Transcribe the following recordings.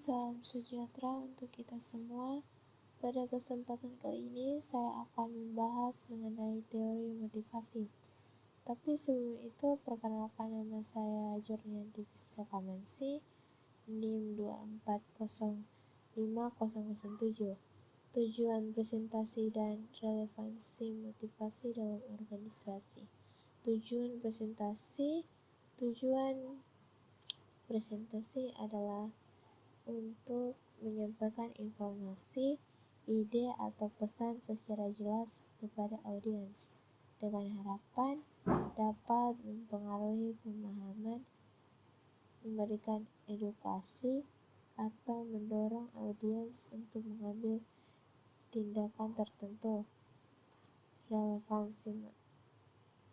salam sejahtera untuk kita semua. Pada kesempatan kali ini saya akan membahas mengenai teori motivasi. Tapi sebelum itu, perkenalkan nama saya Jurnianti Fiska Kamansi, NIM 2405007. Tujuan presentasi dan relevansi motivasi dalam organisasi. Tujuan presentasi adalah untuk menyampaikan informasi, ide atau pesan secara jelas kepada audiens dengan harapan dapat mempengaruhi pemahaman, memberikan edukasi, atau mendorong audiens untuk mengambil tindakan tertentu. Relevansi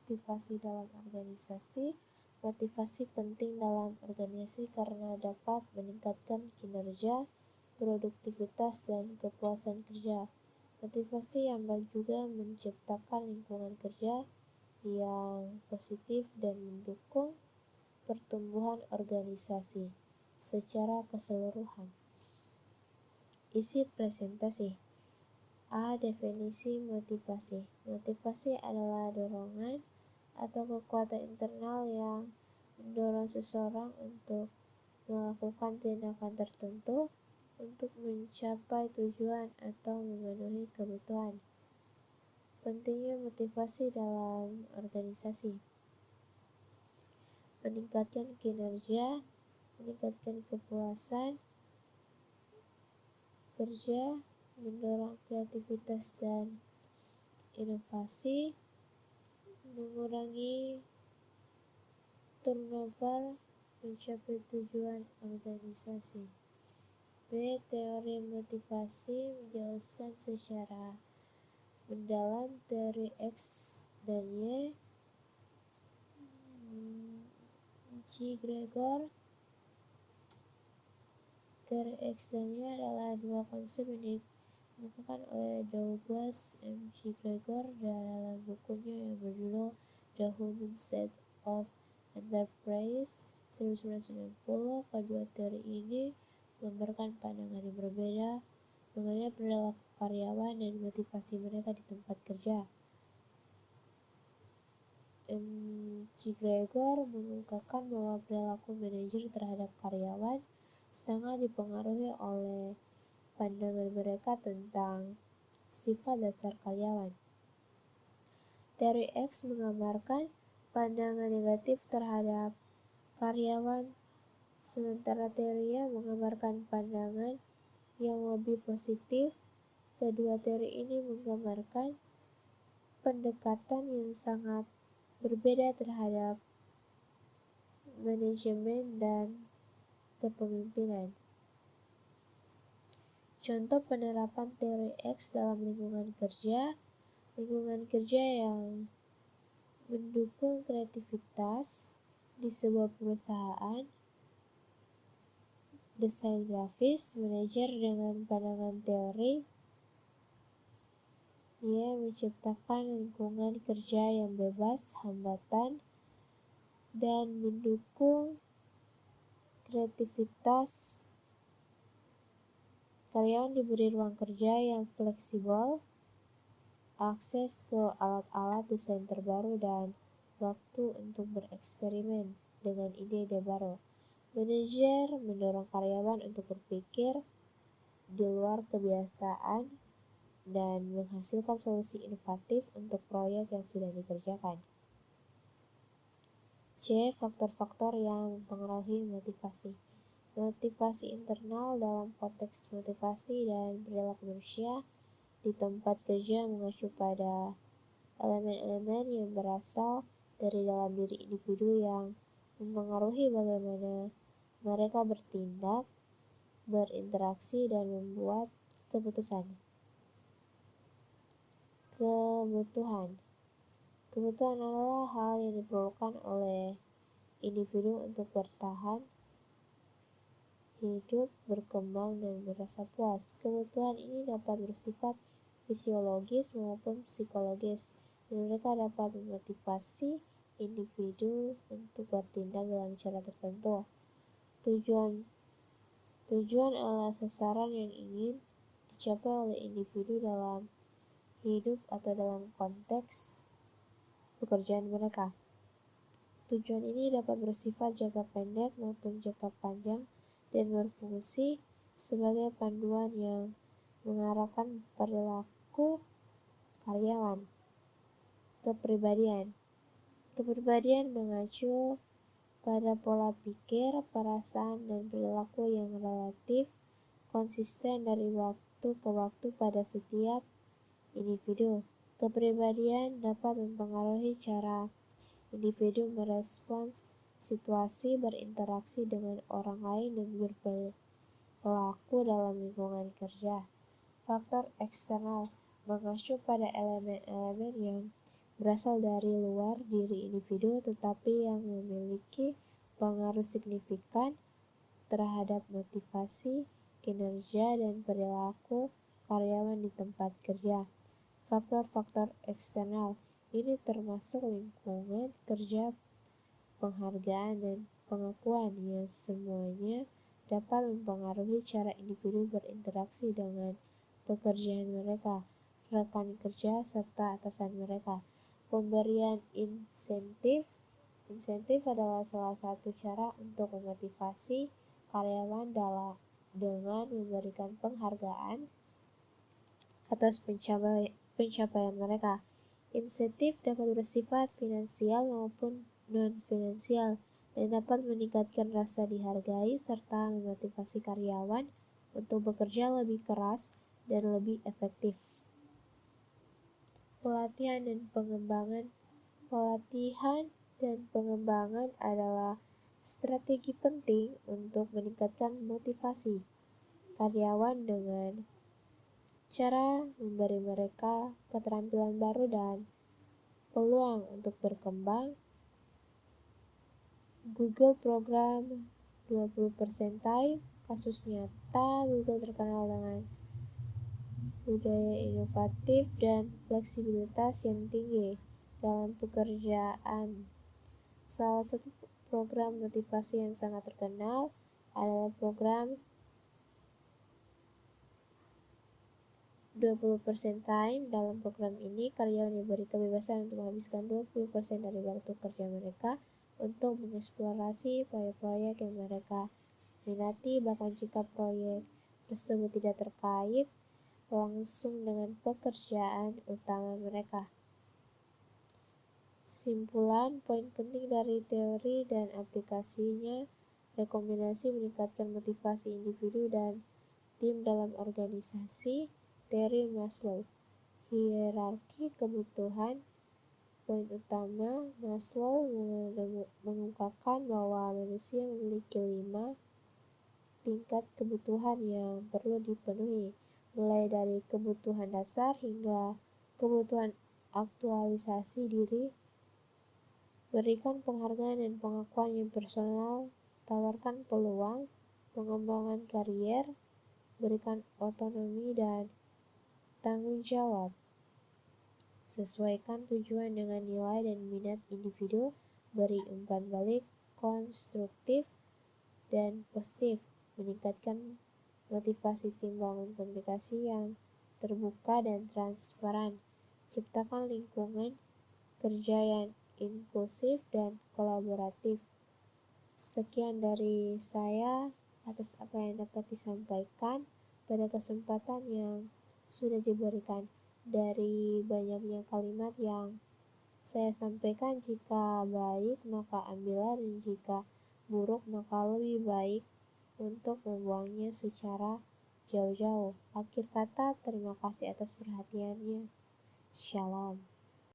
motivasi dalam organisasi. Motivasi penting dalam organisasi karena dapat meningkatkan kinerja, produktivitas, dan kepuasan kerja. Motivasi yang baik juga menciptakan lingkungan kerja yang positif dan mendukung pertumbuhan organisasi secara keseluruhan. Isi presentasi. A. Definisi motivasi. Motivasi adalah dorongan atau kekuatan internal yang mendorong seseorang untuk melakukan tindakan tertentu untuk mencapai tujuan atau memenuhi kebutuhan. Pentingnya motivasi dalam organisasi. Meningkatkan kinerja, meningkatkan kepuasan kerja, mendorong kreativitas dan inovasi, mengurangi turnover, mencapai tujuan organisasi. B. Teori motivasi menjelaskan secara mendalam teori X dan Y. G. Gregor. Teori X dan Y adalah dua konsep yang dikemukakan oleh Douglas M. G. Gregor dalam bukunya yang berjudul The Human Side of Enterprise 1990. Kedua teori ini menggambarkan pandangan yang berbeda mengenai perilaku karyawan dan motivasi mereka di tempat kerja. M. G. Gregor mengungkapkan bahwa perilaku manajer terhadap karyawan sangat dipengaruhi oleh pandangan mereka tentang sifat dasar karyawan. Teori X menggambarkan pandangan negatif terhadap karyawan, sementara teori Y menggambarkan pandangan yang lebih positif. Kedua teori ini menggambarkan pendekatan yang sangat berbeda terhadap manajemen dan kepemimpinan. Contoh penerapan teori X dalam lingkungan kerja yang mendukung kreativitas di sebuah perusahaan. Desain grafis. Manajer dengan pandangan teori Y menciptakan lingkungan kerja yang bebas hambatan dan mendukung kreativitas. Karyawan diberi ruang kerja yang fleksibel, akses ke alat-alat desain terbaru, dan waktu untuk bereksperimen dengan ide-ide baru. Manajer mendorong karyawan untuk berpikir di luar kebiasaan dan menghasilkan solusi inovatif untuk proyek yang sedang dikerjakan. C. Faktor-faktor yang mempengaruhi motivasi. Motivasi internal dalam konteks motivasi dan perilaku manusia di tempat kerja mengacu pada elemen-elemen yang berasal dari dalam diri individu yang mempengaruhi bagaimana mereka bertindak, berinteraksi, dan membuat keputusan. Kebutuhan adalah hal yang diperlukan oleh individu untuk bertahan hidup, berkembang, dan merasa puas. Kebutuhan ini dapat bersifat fisiologis maupun psikologis, dan mereka dapat memotivasi individu untuk bertindak dalam cara tertentu. Tujuan adalah sasaran yang ingin dicapai oleh individu dalam hidup atau dalam konteks pekerjaan mereka. Tujuan ini dapat bersifat jangka pendek maupun jangka panjang dan berfungsi sebagai panduan yang mengarahkan perilaku karyawan. Kepribadian mengacu pada pola pikir, perasaan, dan perilaku yang relatif konsisten dari waktu ke waktu pada setiap individu. Kepribadian dapat mempengaruhi cara individu merespons situasi, berinteraksi dengan orang lain, dan berperilaku dalam lingkungan kerja. Faktor eksternal mengacu pada elemen-elemen yang berasal dari luar diri individu tetapi yang memiliki pengaruh signifikan terhadap motivasi, kinerja, dan perilaku karyawan di tempat kerja. Faktor-faktor eksternal ini termasuk lingkungan kerja, penghargaan, dan pengakuan yang semuanya dapat mempengaruhi cara individu berinteraksi dengan pekerjaan mereka, rekan kerja, serta atasan mereka. Pemberian insentif adalah salah satu cara untuk memotivasi karyawan dengan memberikan penghargaan atas pencapaian mereka. Insentif dapat bersifat finansial maupun non-finansial dan dapat meningkatkan rasa dihargai serta memotivasi karyawan untuk bekerja lebih keras dan lebih efektif. Pelatihan dan pengembangan adalah strategi penting untuk meningkatkan motivasi karyawan dengan cara memberi mereka keterampilan baru dan peluang untuk berkembang. Google Program 20% Time, kasus nyata. Google terkenal dengan budaya inovatif dan fleksibilitas yang tinggi dalam pekerjaan. Salah satu program motivasi yang sangat terkenal adalah program 20% Time. Dalam program ini, karyawan diberi kebebasan untuk menghabiskan 20% dari waktu kerja mereka untuk mengeksplorasi proyek-proyek yang mereka minati, bahkan jika proyek tersebut tidak terkait langsung dengan pekerjaan utama mereka. Simpulan, poin penting dari teori dan aplikasinya. Rekomendasi meningkatkan motivasi individu dan tim dalam organisasi. Teori Maslow, hierarki kebutuhan. Poin utama, Maslow mengungkapkan bahwa manusia memiliki 5 tingkat kebutuhan yang perlu dipenuhi, mulai dari kebutuhan dasar hingga kebutuhan aktualisasi diri. Berikan penghargaan dan pengakuan yang personal, tawarkan peluang pengembangan karier, berikan otonomi dan tanggung jawab. Sesuaikan tujuan dengan nilai dan minat individu, beri umpan balik konstruktif dan positif, meningkatkan motivasi tim, bangun komunikasi yang terbuka dan transparan, ciptakan lingkungan kerja yang inklusif dan kolaboratif. Sekian dari saya atas apa yang dapat disampaikan pada kesempatan yang sudah diberikan. Dari banyaknya kalimat yang saya sampaikan, jika baik maka ambillah dan jika buruk maka lebih baik untuk membuangnya secara jauh-jauh. Akhir kata, terima kasih atas perhatiannya. Shalom.